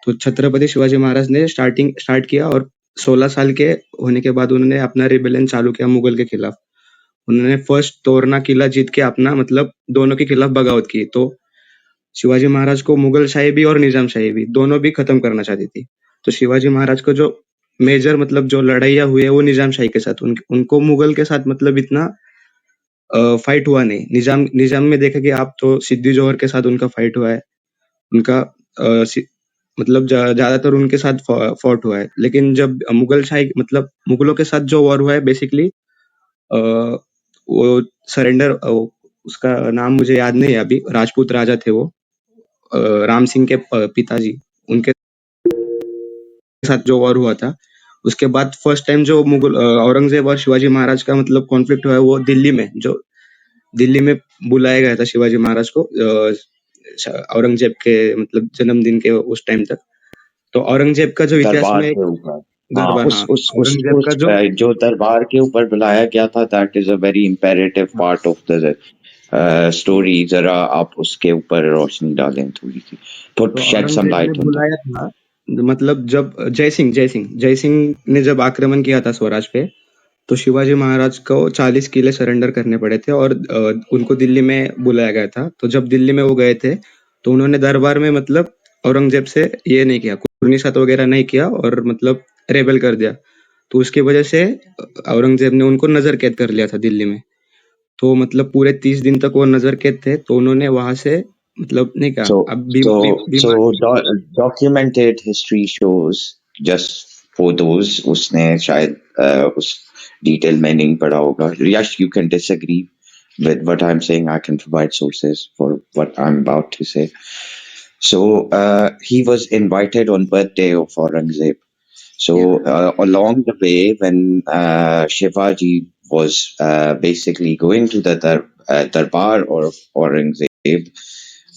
तो छत्रपति शिवाजी महाराज ने स्टार्ट किया, और 16 साल के होने के बाद उन्होंने अपना रिबेलियन चालू किया मुगल के खिलाफ. उन्होंने फर्स्ट तोरना किला जीत के अपना मतलब दोनों के खिलाफ बगावत की. तो शिवाजी महाराज को मुगल शाही भी और निजाम शाही भी दोनों भी खत्म करना चाहती थी. तो शिवाजी महाराज को जो मेजर मतलब जो लड़ाइयाँ हुई है वो निजाम शाही के साथ, उनको मुगल के साथ मतलब इतना फाइट हुआ नहीं. निजाम में देखेंगे आप तो सिद्दी जोहर के साथ उनका फाइट हुआ है, उनका मतलब ज्यादातर उनके साथ फॉट हुआ है. लेकिन जब मुगल शाही मतलब मुगलों के साथ जो वॉर हुआ है, बेसिकली वो सरेंडर, उसका नाम मुझे याद नहीं है अभी, राजपूत राजा थे वो, राम सिंह के पिताजी, उनके साथ जो वॉर हुआ था. उसके बाद फर्स्ट टाइम जो मुगल औरंगजेब और शिवाजी महाराज का मतलब कॉन्फ्लिक्ट हुआ है, वो दिल्ली में बुलाया गया था शिवाजी महाराज को औरंगजेब के मतलब जन्मदिन के उस टाइम तक. तो औरंगजेब का जो इतिहास में हाँ दरबार, उस हाँ उस उस औरंगजेब उस का जो जो दरबार के ऊपर बुलाया गया था, that is a very imperative part of the story. जरा आप उसके ऊपर रोशनी डालें थोड़ी सी, पुट तो शेड सम औरंगजेब ने लाइट ऑन दैट। बुलाया था, मतलब जब जय सिंह ने जब आक्रमण किया था स्वराज पे, तो शिवाजी महाराज को 40 किले सरेंडर करने पड़े थे और उनको दिल्ली में बुलाया गया था। तो जब दिल्ली में वो गए थे, तो उन्होंने दरबार में मतलब औरंगजेब से ये नहीं किया, कुर्निशात वगैरह नहीं किया और मतलब रेबेल कर दिया। तो उसकी वजह से औरंगजेब ने उनको नजर कैद कर लिया था दिल्ली में। तो मतलब पूरे 30 दिन तक वो नजर कैद थे, तो उन्होंने वहां से मतलब नहीं कहा, So, अब so, बीमार थे। documented history shows, just for those उसने शायद उस detail में नहीं पढ़ा होगा. Yash, you can disagree with what I'm saying. I can provide sources for what I'm about to say. So, he was invited on birthday of Aurangzeb. So, along the way, when Shivaji was basically going to the darbar of Aurangzeb,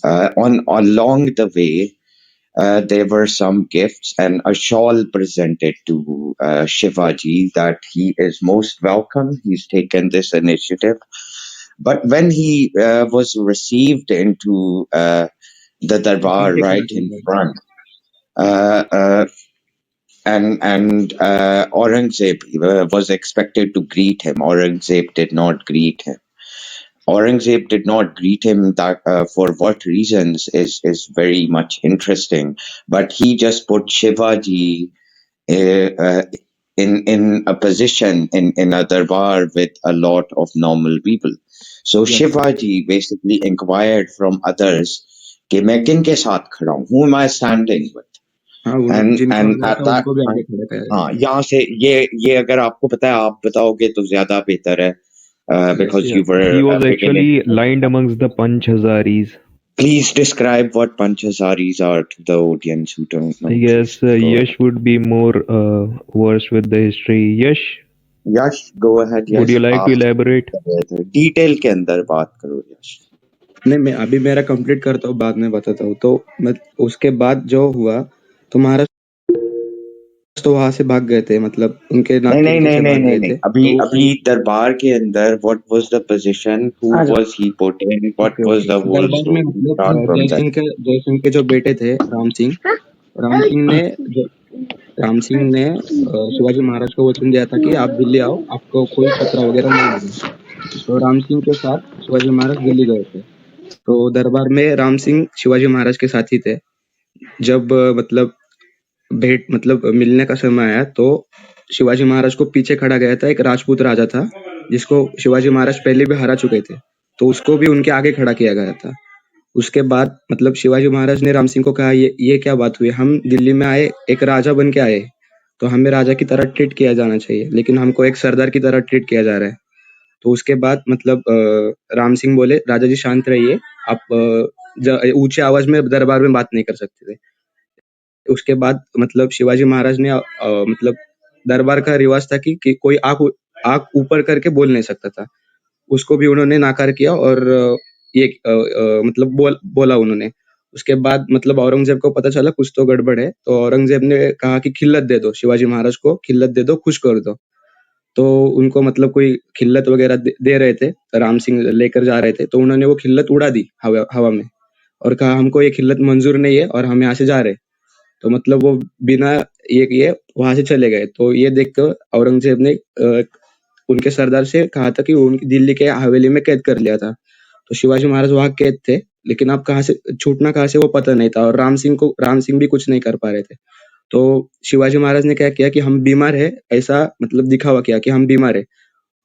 along the way, there were some gifts and a shawl presented to Shivaji that he is most welcome. He's taken this initiative. But when he was received into the darbar पीछे खड़ा right कर in दिया। front, uh, uh, and Aurangzeb was expected to greet him. Aurangzeb did not greet him. Aurangzeb did not greet him. That for what reasons is very much interesting. But he just put Shivaji uh, uh, in a position in a darbar with a lot of normal people. So Yes. Shivaji basically inquired from others कि मैं किन के साथ खड़ा हूँ? Who am I standing with? हाँ, And जिनको and हराया at था that उनको भी आगे time, खड़ा किया। हाँ, यहाँ से ये अगर आपको पता है आप बताओगे तो ज्यादा बेहतर है, because Yeah, you were he was beginning. actually lined amongst the Panch Hazaris. Please describe what Panchasaris are to the audience who don't I know. guess Please go Yash would be more versed with the history. Yash, ahead. Yash, go ahead. would Yash, you like to आप elaborate? Detail के अंदर बात करो यश. नहीं, मैं अभी मेरा complete करता हूँ, बाद में बताता हूँ। तो मैं उसके बाद जो हुआ, तो महाराज तो वहां से भाग गए थे, मतलब उनके नहीं नहीं नाते नहीं से नहीं भाग नहीं गए नहीं थे। अभी तो अभी दरबार के अंदर what was the position, who was he put in, what okay was okay the whole दरबार में story, start मतलब from that. जय सिंह के जो बेटे थे राम सिंह ने राम सिंह ने शिवाजी महाराज को वचन दिया था कि आप दिल्ली आओ, आपको कोई खतरा वगैरह नहीं होगा। तो राम सिंह के साथ शिवाजी महाराज दिल्ली गए थे। तो दरबार में राम सिंह शिवाजी महाराज के साथ ही थे। जब मतलब मिलने का समय आया, तो शिवाजी महाराज को पीछे खड़ा गया था एक राजपूत राजा था, जिसको शिवाजी महाराज पहले भी हरा चुके थे, तो उसको भी उनके आगे खड़ा किया गया था। उसके बाद मतलब शिवाजी महाराज ने राम सिंह को कहा, ये क्या बात हुई? हम दिल्ली में आए, एक राजा बन के आए, तो हमें राजा की तरह ट्रीट किया जाना चाहिए, लेकिन हमको एक सरदार की तरह ट्रीट किया जा रहा है। तो उसके बाद मतलब राम सिंह बोले, राजा जी शांत रहिए, आप ऊंचे आवाज में दरबार में बात नहीं कर सकते थे। उसके बाद मतलब शिवाजी महाराज ने मतलब दरबार का रिवाज था कि कोई आंख ऊपर करके बोल नहीं सकता था, उसको भी उन्होंने नाकार किया और ये मतलब बोला उन्होंने। उसके बाद मतलब औरंगजेब को पता चला कुछ तो गड़बड़ है, तो औरंगजेब ने कहा कि खिल्लत दे दो, शिवाजी महाराज को खिल्लत दे दो, खुश कर दो। तो उनको मतलब कोई खिल्लत वगैरह दे रहे थे, राम सिंह लेकर जा रहे थे, तो उन्होंने वो खिल्लत उड़ा दी हवा में और कहा हमको ये खिल्लत मंजूर नहीं है और हम यहाँ से जा रहे। तो मतलब वो बिना ये किए वहां से चले गए। तो ये देखकर औरंगजेब ने उनके सरदार से कहा था कि उनकी दिल्ली के हवेली में कैद कर लिया था। तो शिवाजी महाराज वहां कैद थे, लेकिन अब छूटना कहाँ से वो पता नहीं था, और राम सिंह भी कुछ नहीं कर पा रहे थे। तो शिवाजी महाराज ने क्या किया कि हम बीमार है, ऐसा मतलब दिखावा किया कि हम बीमार है,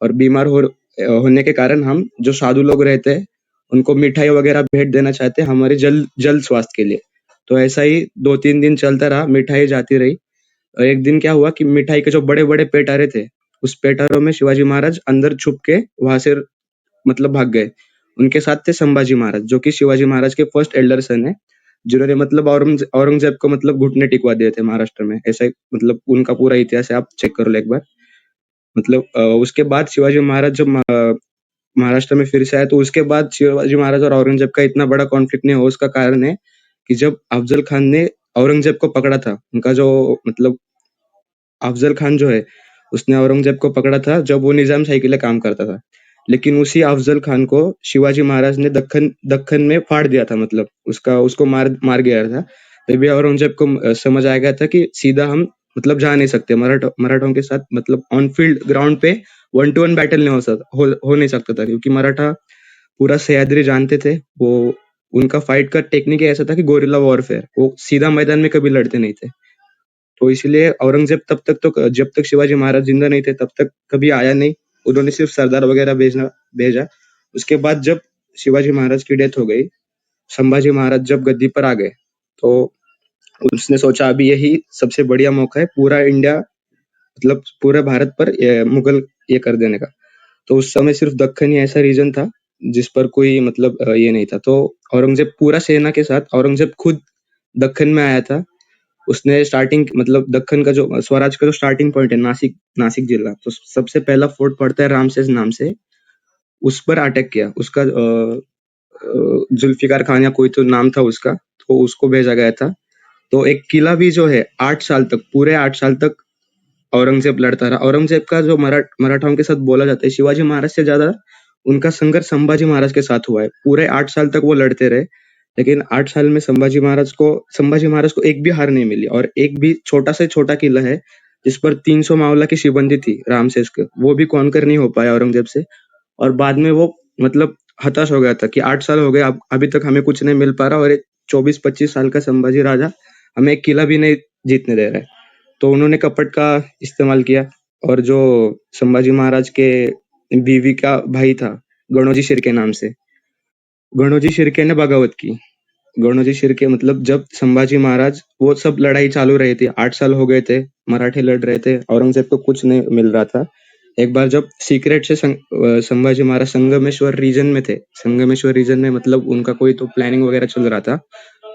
और बीमार होने के कारण हम जो साधु लोग रहते हैं उनको मिठाई वगैरह भेंट देना चाहते हैं हमारे जल्द स्वास्थ्य के लिए। तो ऐसा ही 2-3 दिन चलता रहा, मिठाई जाती रही। और एक दिन क्या हुआ कि मिठाई के जो बड़े बड़े पेटारे थे, उस पेटारों में शिवाजी महाराज अंदर छुप के वहां से मतलब भाग गए। उनके साथ थे संभाजी महाराज, जो कि शिवाजी महाराज के फर्स्ट एल्डर सन है, जिन्होंने मतलब औरंगजेब को मतलब घुटने टिकवा दिए थे महाराष्ट्र में। ऐसा मतलब उनका पूरा इतिहास है, आप चेक कर लो एक बार। मतलब उसके बाद शिवाजी महाराज जब महाराष्ट्र में फिर से आए, तो उसके बाद शिवाजी महाराज और औरंगजेब का इतना बड़ा कॉन्फ्लिक्ट नहीं हुआ। उसका कारण है कि जब अफजल खान ने औरंगजेब को पकड़ा था, उनका जो मतलब अफजल खान जो है उसने औरंगजेब को पकड़ा था जब वो निजाम शाही के लिए काम करता था, लेकिन उसी अफजल खान को शिवाजी महाराज ने दक्कन में फाड़ दिया था, मतलब उसको मार गया था। तभी औरंगजेब को समझ आ गया था कि सीधा हम मतलब जा नहीं सकते मराठों के साथ, मतलब ऑन फील्ड ग्राउंड पे 1-to-1 बैटल नहीं हो नहीं सकता था, क्योंकि मराठा पूरा सह्याद्री जानते थे। वो उनका फाइट का टेक्निक ऐसा था कि गोरिल्ला वॉरफेयर, वो सीधा मैदान में कभी लड़ते नहीं थे। तो इसलिए औरंगजेब जब तक शिवाजी महाराज जिंदा नहीं थे तब तक कभी आया नहीं, उन्होंने सिर्फ सरदार वगैरह भेजा। उसके बाद जब शिवाजी महाराज की डेथ हो गई, संभाजी महाराज जब गद्दी पर आ गए, तो उसने सोचा अभी यही सबसे बढ़िया मौका है पूरा इंडिया, मतलब पूरे भारत पर मुगल ये कर देने का। तो उस समय सिर्फ दक्कन ही ऐसा रीजन था जिस पर कोई मतलब ये नहीं था। तो औरंगजेब पूरा सेना के साथ, औरंगजेब खुद दक्कन में आया था। उसने स्टार्टिंग मतलब दक्कन का जो स्वराज का जो स्टार्टिंग पॉइंट है नासिक जिला, तो सबसे पहला फोर्ट पड़ता है रामसेस नाम से, उस पर अटैक किया। उसका जुल्फिकार खान या कोई तो नाम था उसका, तो उसको भेजा गया था। तो एक किला भी जो है 8 साल तक, पूरे 8 साल तक औरंगजेब लड़ता रहा। औरंगजेब का जो मराठाओं के साथ बोला जाता है, शिवाजी महाराज से ज्यादा उनका संघर्ष संभाजी महाराज के साथ हुआ है। पूरे 8 साल तक वो लड़ते रहे, लेकिन 8 साल में संभाजी महाराज को एक भी हार नहीं मिली, और एक भी छोटा से छोटा किला है जिस पर 300 मावला की शिबंदी थी रामसेस के, वो भी कॉन्कर नहीं हो पाया औरंगजेब से। और बाद में वो मतलब हताश हो गया था कि 8 साल हो गए, अभी तक हमें कुछ नहीं मिल पा रहा, और एक 24-25 साल का संभाजी राजा हमें एक किला भी नहीं जीतने दे रहा है। तो उन्होंने कपट का इस्तेमाल किया, और जो संभाजी महाराज के बीवी का भाई था गणोजी शिर्के नाम से, गणोजी शिर्के ने बगावत की। गणोजी शिर्के मतलब जब संभाजी महाराज, वो सब लड़ाई चालू रही थी, 8 साल हो गए थे, मराठे लड़ रहे थे, औरंगजेब को कुछ नहीं मिल रहा था। एक बार जब सीक्रेट से संभाजी महाराज संगमेश्वर रीजन में थे, संगमेश्वर रीजन में मतलब उनका कोई तो प्लानिंग वगैरह चल रहा था,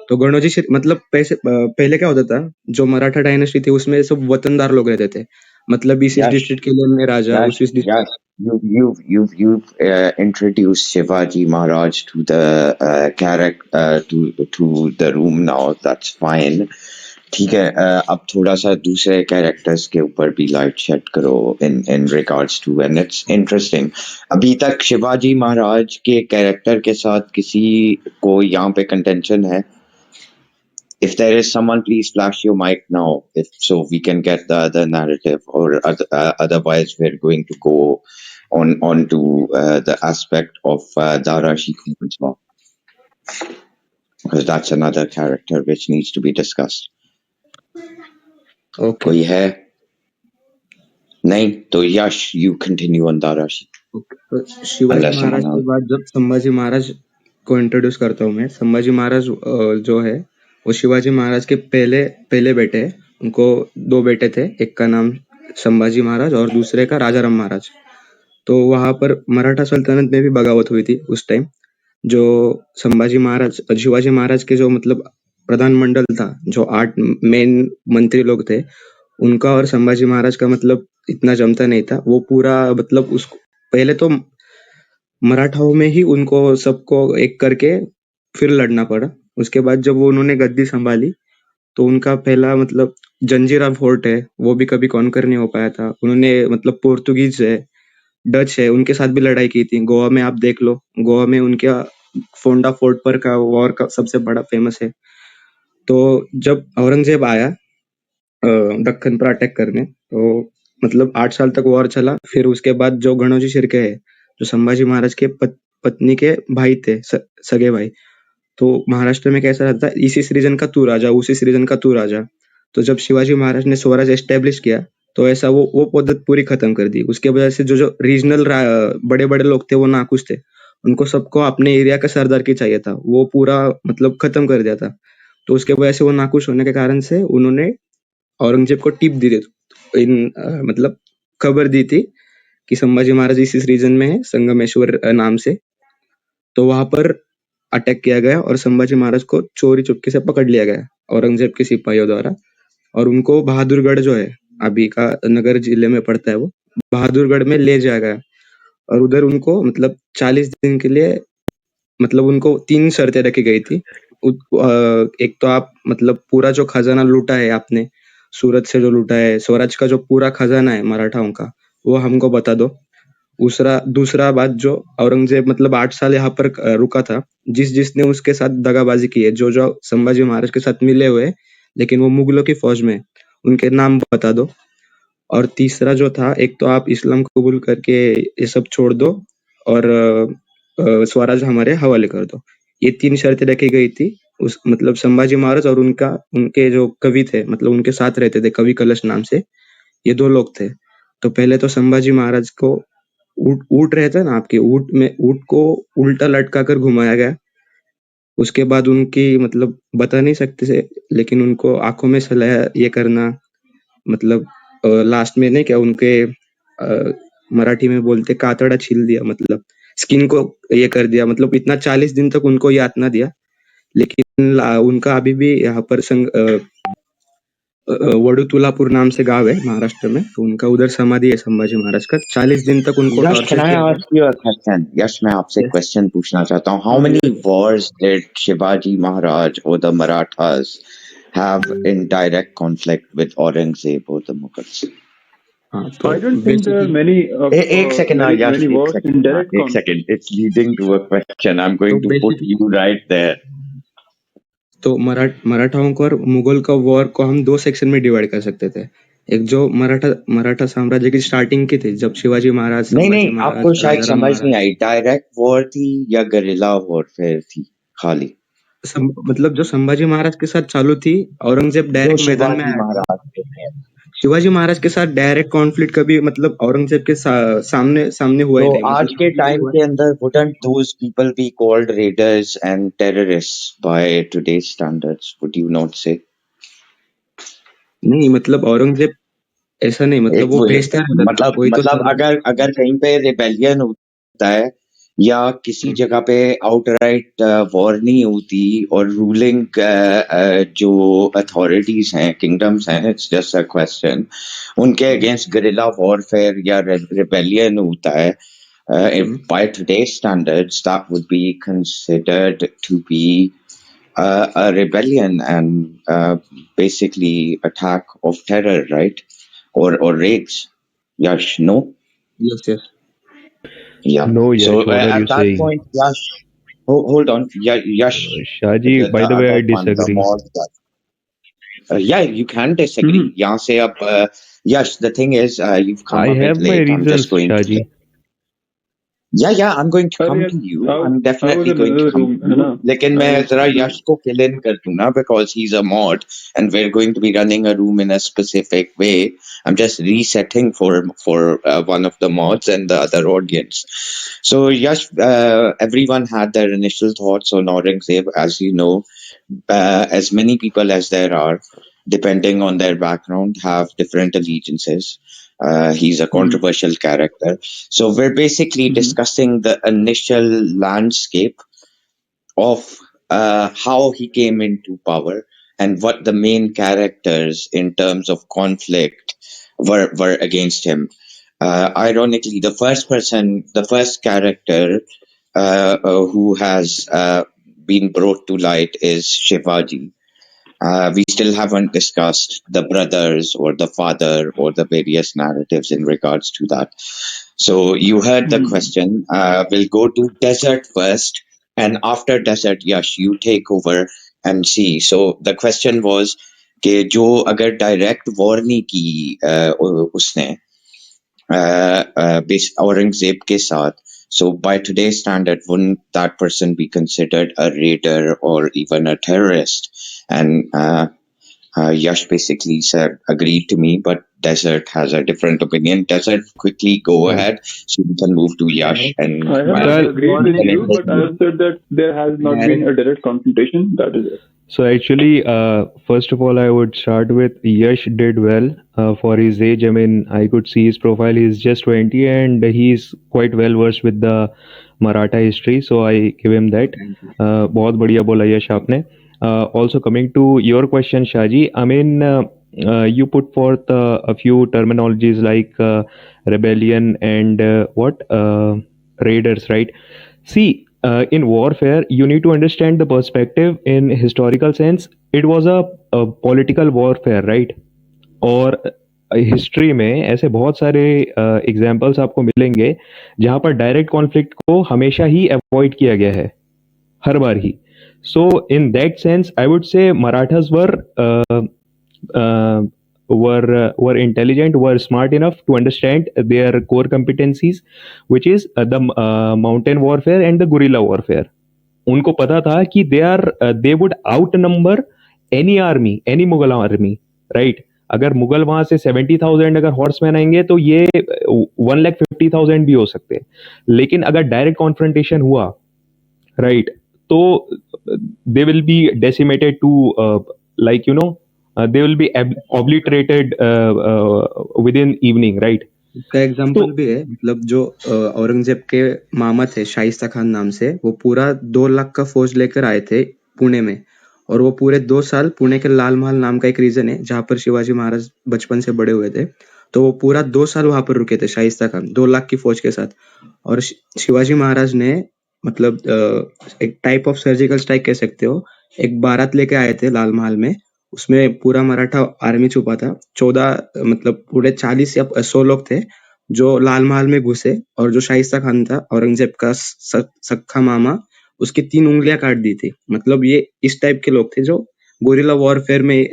तो गणोजी मतलब पहले क्या होता था, जो मराठा डायनेस्टी थी उसमें सब वतनदार लोग रहते थे, मतलब इस Yash, डिस्ट्रिक्ट के लिए मैं राजा, Yash, उस district. Yash, you've introduced Shivaji Maharaj to the character to the room now. That's fine. ठीक है, अब थोड़ा सा दूसरे कैरेक्टर्स के ऊपर भी लाइट शेड करो in regards to, and it's interesting. अभी तक शिवाजी महाराज के कैरेक्टर के साथ किसी को यहाँ पे कंटेंशन है? If there is someone, please flash your mic now, if so we can get the other narrative, or otherwise we're going to go on to the aspect of Dara Shikoh as well, because that's another character which needs to be discussed. Okay कोई है? नहीं तो यश, you continue on Dara Shikoh, तो Shivaji unless महाराज someone के else. बाद जब संभाजी महाराज को introduce करता हूँ मैं, संभाजी महाराज जो है वो शिवाजी महाराज के पहले बेटे हैं। उनको 2 बेटे थे, एक का नाम संभाजी महाराज और दूसरे का राजाराम महाराज। तो वहां पर मराठा सल्तनत में भी बगावत हुई थी उस टाइम। जो संभाजी महाराज, शिवाजी महाराज के जो मतलब प्रधानमंडल था, जो 8 मेन मंत्री लोग थे, उनका और संभाजी महाराज का मतलब इतना जमता नहीं था। वो पूरा मतलब उसको पहले तो मराठाओं में ही उनको सबको एक करके फिर लड़ना पड़ा। उसके बाद जब वो उन्होंने गद्दी संभाली, तो उनका पहला मतलब जंजीरा फोर्ट है, वो भी कभी कॉन्कर नहीं हो पाया था। उन्होंने मतलब पोर्तुगीज है, डच है, उनके साथ भी लड़ाई की थी। गोवा में आप देख लो, गोवा में उनका फोंडा फोर्ट पर का वॉर का सबसे बड़ा फेमस है। तो जब औरंगजेब आया दक्कन पर अटैक करने, तो मतलब 8 साल तक वॉर चला। फिर उसके बाद जो गणोजी शिर्के है, जो संभाजी महाराज के पत्नी के भाई थे, सगे भाई, तो महाराष्ट्र में कैसा रहता है, इस रीजन का तू राजा, उस रीजन का तू राजा। तो जब शिवाजी महाराज ने स्वराज एस्टेब्लिश किया, तो ऐसा वो पद्धत पूरी खत्म कर दी। उसके वजह से जो रीजनल बड़े बड़े लोग थे वो नाखुश थे, उनको सबको अपने एरिया का सरदार की चाहिए था, वो पूरा मतलब खत्म कर दिया था। तो उसके वजह से वो नाखुश होने के कारण से उन्होंने औरंगजेब को टिप दी थी, मतलब खबर दी थी कि संभाजी महाराज इस रीजन में है, संगमेश्वर नाम से। तो वहां पर अटैक किया गया और संभाजी महाराज को चोरी चुपके से पकड़ लिया गया औरंगजेब के सिपाहियों द्वारा, और उनको बहादुरगढ़ जो है, अभी का नगर जिले में पड़ता है, वो बहादुरगढ़ में ले जाया गया। और उधर उनको मतलब 40 दिन के लिए मतलब उनको 3 शर्तें रखी गई थी। एक तो आप मतलब पूरा जो खजाना लूटा है आपने, सूरत से जो लूटा है, स्वराज का जो पूरा खजाना है मराठाओं का, वो हमको बता दो। दूसरा बात, जो औरंगजेब मतलब 8 साल यहाँ पर रुका था, जिसने उसके साथ दगाबाजी की है, जो संभाजी महाराज के साथ मिले हुए, लेकिन वो मुगलों की फौज में, उनके नाम बता दो। और तीसरा जो था, एक तो आप इस्लाम कबूल करके ये सब छोड़ दो और स्वराज हमारे हवाले कर दो। ये 3 शर्तें रखी गई थी। उस मतलब संभाजी महाराज और उनके जो कवि थे, मतलब उनके साथ रहते थे, कवि कलश नाम से, ये 2 लोग थे। तो पहले तो संभाजी महाराज को ऊँट रहता है ना आपके, ऊँट को उल्टा लटका कर घुमाया गया। उसके बाद उनकी मतलब बता नहीं सकते थे, लेकिन उनको आंखों में सलाया ये करना, मतलब लास्ट में नहीं क्या उनके मराठी में बोलते कातड़ा छील दिया, मतलब स्किन को ये कर दिया, मतलब इतना 40 दिन तक उनको यातना दिया। लेकिन उनका अभी भी यहाँ पर वडुतुलापुर नाम से गांव है महाराष्ट्र में, तो उनका उधर समाधि है संभाजी महाराज का। 40 दिन तक उनको Yash, टॉर्चर can I किया गया। ask you a question? Yash, मैं आपसे Yes. क्वेश्चन पूछना चाहता हूँ. How many wars did Shivaji Maharaj or the Marathas have in direct conflict with Aurangzeb or the Mughals? हाँ, तो I don't think there are basically many एक second, Yash, many एक wars second, in direct एक conflict. second. It's leading to a question. I'm तो going to put basically you right there. तो मराठाओं को और मुगल का वॉर को हम 2 सेक्शन में डिवाइड कर सकते थे। एक जो मराठा साम्राज्य की स्टार्टिंग की थी, जब शिवाजी महाराज, नहीं संभाजी नहीं, महाराज, आपको शायद राजाराम समझ नहीं महाराज, आई. डायरेक्ट वॉर थी या गरिल्ला वॉरफेयर थी खाली? मतलब जो संभाजी महाराज के साथ चालू थी, औरंगजेब जो डायरेक्ट मैदान में शिवाजी आया था। महाराज के थे. शिवाजी महाराज के साथ डायरेक्ट कॉन्फ्लिक्ट कभी मतलब औरंगजेब के सामने हुआ ही तो नहीं, आज मतलब के कभी नहीं टाइम हुआ। के अंदर wouldn't those people be called raiders and terrorists by today's standards? Would you not say? नहीं, मतलब औरंगजेब ऐसा नहीं, मतलब एक वो वो भेजता रहता था, मतलब कोई तो मतलब अगर अगर कहीं पे रिबेलियन होता है या किसी जगह पे आउटराइट वॉर नहीं होती और रूलिंग जो अथॉरिटीज हैं, किंगडम्स हैं, इट्स जस्ट अ क्वेश्चन, उनके अगेंस्ट गरिल्ला वॉरफेयर या रिबेलियन होता है, if by today's standards that would be considered to be a rebellion and basically attack of terror, right? Or raids. Yash, no? Yes, yes. Yeah. No, So Yash, what are you at that saying? point, Yash, hold on. Yash, Shaji, by the way, I other one, the disagree. mod. Yeah, you can disagree. यहाँ से अब Yash, the thing is, you've come I a bit have my late. I'm just reasons, going to. Shaji. Yeah, I'm going to come Sorry, to you. I I'm was definitely in going to another come room, to you. है ना? लेकिन I मैं was जरा in यश को fill in कर दूँ ना, because he's a mod and we're going to be running a room in a specific way. I'm just resetting for one of the mods and the other audience. So Yash, everyone had their initial thoughts on Aurangzeb, as you know. As many people as there are, depending on their background, have different allegiances. He's a controversial character. So we're basically discussing the initial landscape of how he came into power and what the main characters in terms of conflict were against him. Ironically, the first character who has been brought to light is Shivaji. We still haven't discussed the brothers or the father or the various narratives in regards to that. So you heard the question. We'll go to desert first, and after desert, Yash, you take over and see. So the question was कि जो अगर direct war नहीं की उसने औरंगजेब के साथ, so by today's standard, wouldn't that person be considered a raider or even a terrorist? And Yash basically said, agreed to me, but Desert has a different opinion. Desert, quickly go ahead so we can move to Yash. And I have Well, agreed with you, but I have said that there has not been a direct confrontation. That is it. So actually, first of all, I would start with Yash did well for his age. I mean, I could see his profile. He's just 20 and he's quite well versed with the Maratha history. So I give him that. बहुत बढ़िया बोला यश आपने. Also coming to your question, Shaji, I mean, you put forth a few terminologies like rebellion and raiders, right? See, in warfare, you need to understand the perspective in historical sense. It was a political warfare, right? और history में ऐसे बहुत सारे examples आपको मिलेंगे जहां पर direct conflict को हमेशा ही अवॉइड किया गया है, हर बार ही. So in that sense, I would say Marathas were intelligent, were smart enough to understand their core competencies, which is the mountain warfare and the guerrilla warfare. उनको पता था कि they would outnumber any army, any Mughal army, right? अगर मुगल वहां से 70,000 अगर horseman आएंगे तो ये 1,50,000 भी हो सकते हैं. लेकिन अगर डायरेक्ट कॉन्फ्रंटेशन हुआ, right, so they will be decimated to like they will be obliterated within evening, right? इसका एग्जाम्पल भी है, मतलब जो औरंगजेब के मामा थे शाइस्ता खान नाम से, वो पूरा 2 लाख का फौज लेकर आए थे पुणे में, और वो पूरे 2 साल पुणे के लाल महल नाम का एक रीजन है जहाँ पर शिवाजी महाराज बचपन से बड़े हुए थे, तो वो पूरा 2 साल वहां पर रुके थे शाइस्ता खान 2 लाख की फौज के साथ. और शिवाजी महाराज ने मतलब एक टाइप ऑफ सर्जिकल स्ट्राइक कह सकते हो, एक बारात लेके आए थे लाल महल में, उसमें पूरा मराठा आर्मी छुपा था. 14 मतलब पूरे 40 या 100 लोग थे जो लाल महल में घुसे, और जो शाइस्ता खान था औरंगजेब का सख्खा मामा, उसकी 3 उंगलियां काट दी थी. मतलब ये इस टाइप के लोग थे जो गोरिल्ला वॉरफेयर में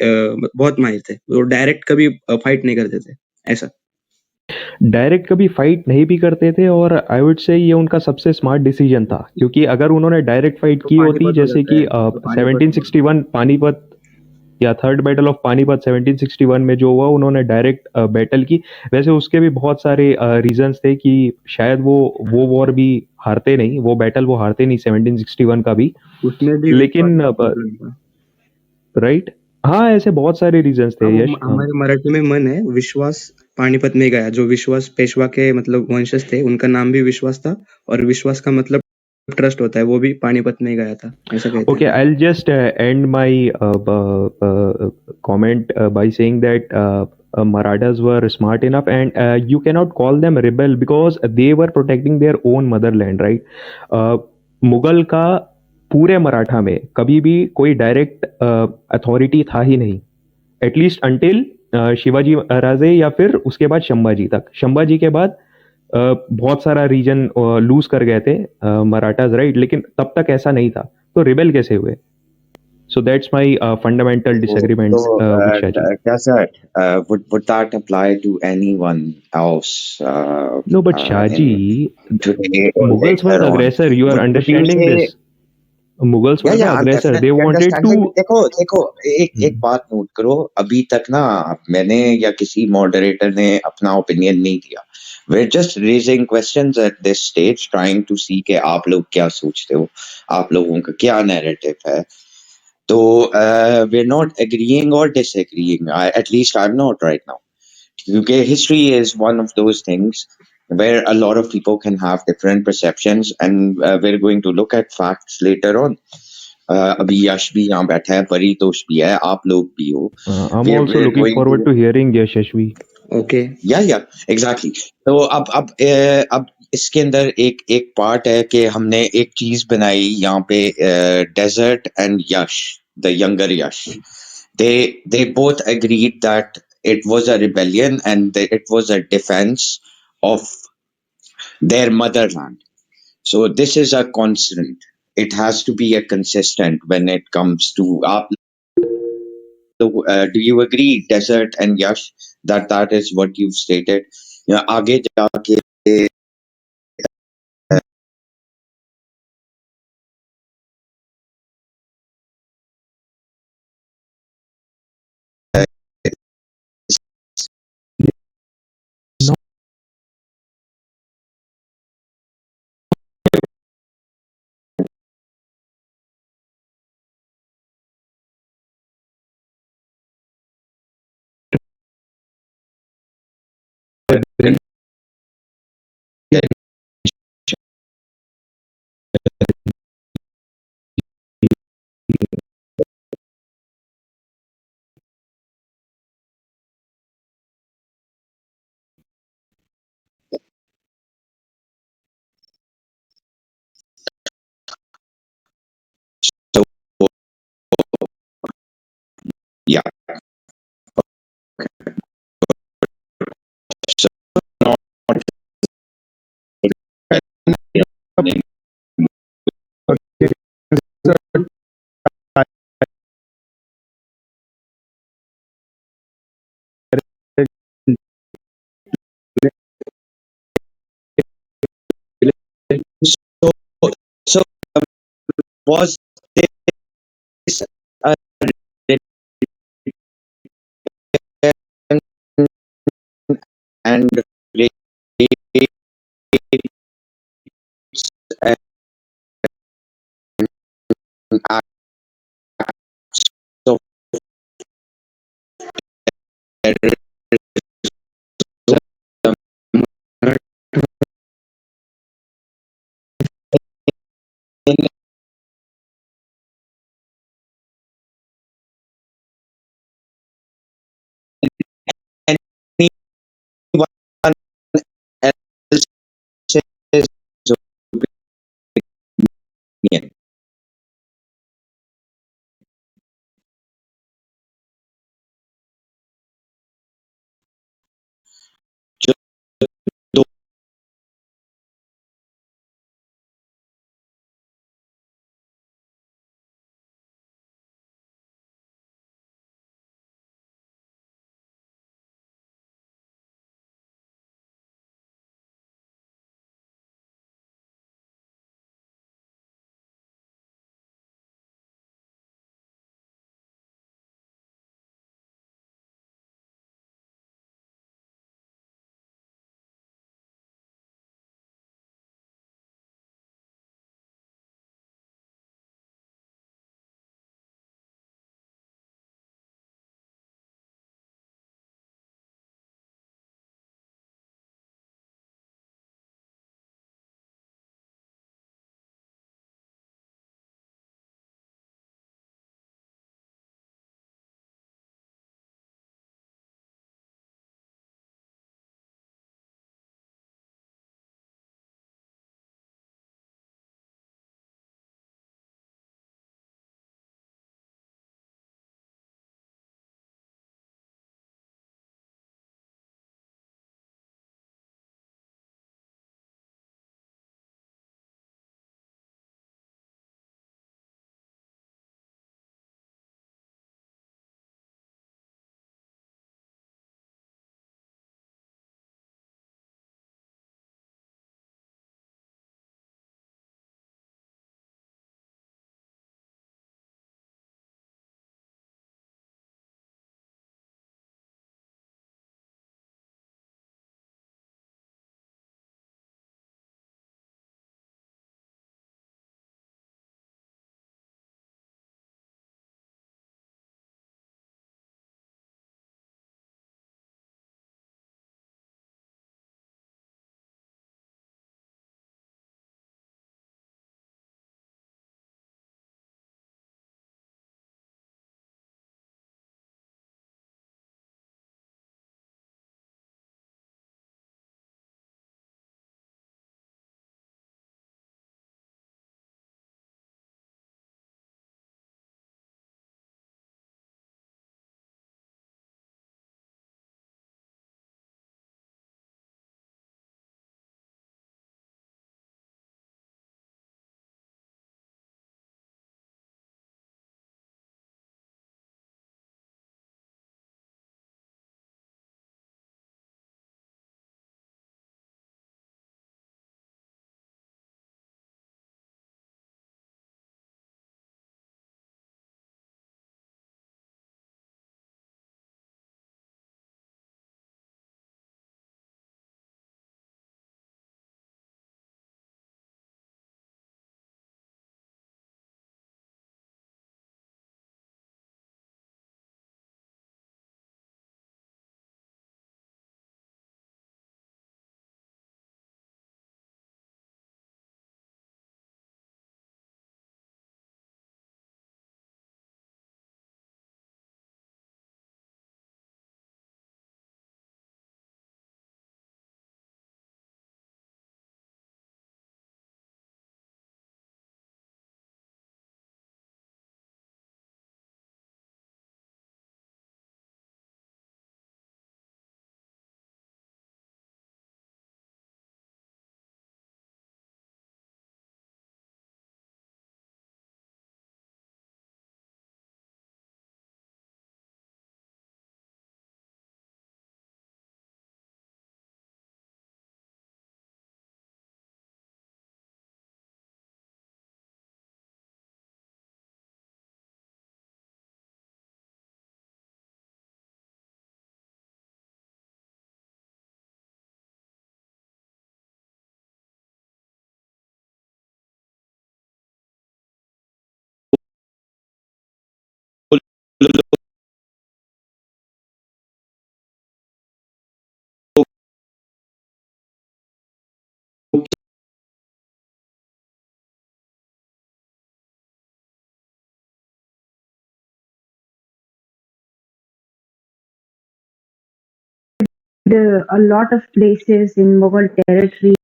बहुत माहिर थे. वो डायरेक्ट कभी फाइट नहीं करते थे ऐसा. डायरेक्ट कभी फाइट नहीं भी करते थे, और आई वुड से ये उनका सबसे स्मार्ट डिसीजन था, क्योंकि अगर उन्होंने डायरेक्ट फाइट तो की होती, पानीपत हो जैसे जाता कि है, तो पानीपत 1761 पानीपत या थर्ड बैटल ऑफ पानीपत 1761 में जो हुआ, उन्होंने डायरेक्ट बैटल की. वैसे उसके भी बहुत सारे रीजंस थे कि शायद वो वॉर भी हारते नहीं, वो बैटल वो हारते नहीं 1761 का भी. उसमें भी लेकिन विश्वास था. राइट, हाँ, ऐसे बहुत सारे रीजंस थे, हाँ, वो यश. हमारे मराठी में मन है, विश्वास पानीपत में गया. जो विश्वास पेशवा के मतलब वंशज थे, उनका नाम भी विश्वास था, और विश्वास का मतलब ट्रस्ट होता है, वो भी पानीपत में गया था, ऐसा कहते Okay, हैं. I'll just end my comment by saying that Marathas were smart enough, and you cannot call them rebel because they were protecting their own motherland, right? Mughal का पूरे मराठा में कभी भी कोई डायरेक्ट अथॉरिटी था ही नहीं, एटलीस्ट अंटिल शिवाजी राजे या फिर उसके बाद शंभाजी तक. शंभाजी के बाद बहुत सारा रीजन लूज कर गए थे मराठाज, राइट, लेकिन तब तक ऐसा नहीं था, तो रिबेल कैसे हुए? So that's my fundamental disagreements with Shahji. Desert, would that apply to anyone else no, but in Shahji, today or Mughals were later द on? Aggressor, you are Would you understanding say, this. Mughals were the I'm aggressor, they definitely wanted to. understanding. देखो देखो, एक बात note करो, अभी तक ना मैंने या किसी मॉडरेटर ने अपना ओपिनियन नहीं दिया. We're just raising questions at this stage, trying to see कि आप लोग क्या सोचते हो, आप लोगों का क्या narrative है. तो we're not agreeing or disagreeing. At least I'm not right now. क्योंकि history is one of those things where a lot of people can have different perceptions, and we're going to look at facts later on. अभी यश भी यहाँ बैठा है, परितोष भी है, आप लोग भी हो. I am also We're looking going forward to, to hearing Yashasvi. Okay. Yeah exactly. तो अब इसके अंदर एक पार्ट है कि हमने एक चीज बनाई यहाँ पे, desert and Yash, the younger Yash. they both agreed that it was a rebellion and that it was a defense of their motherland. So this is a constant. It has to be a consistent when it comes to do you agree, Desert and Yash, that is what you've stated? आगे जाके was this a and rates and acts of terrorism in any one a lot of places in Mughal territory.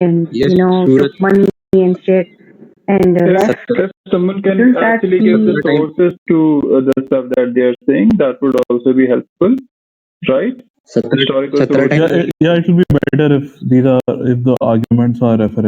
And Yes, took Suraj. money and shit and left. If someone can Shouldn't that actually give the be sources to the stuff that they are saying, that would also be helpful, right? Historical Satra sources. Yeah, it will be better if if the arguments are referential.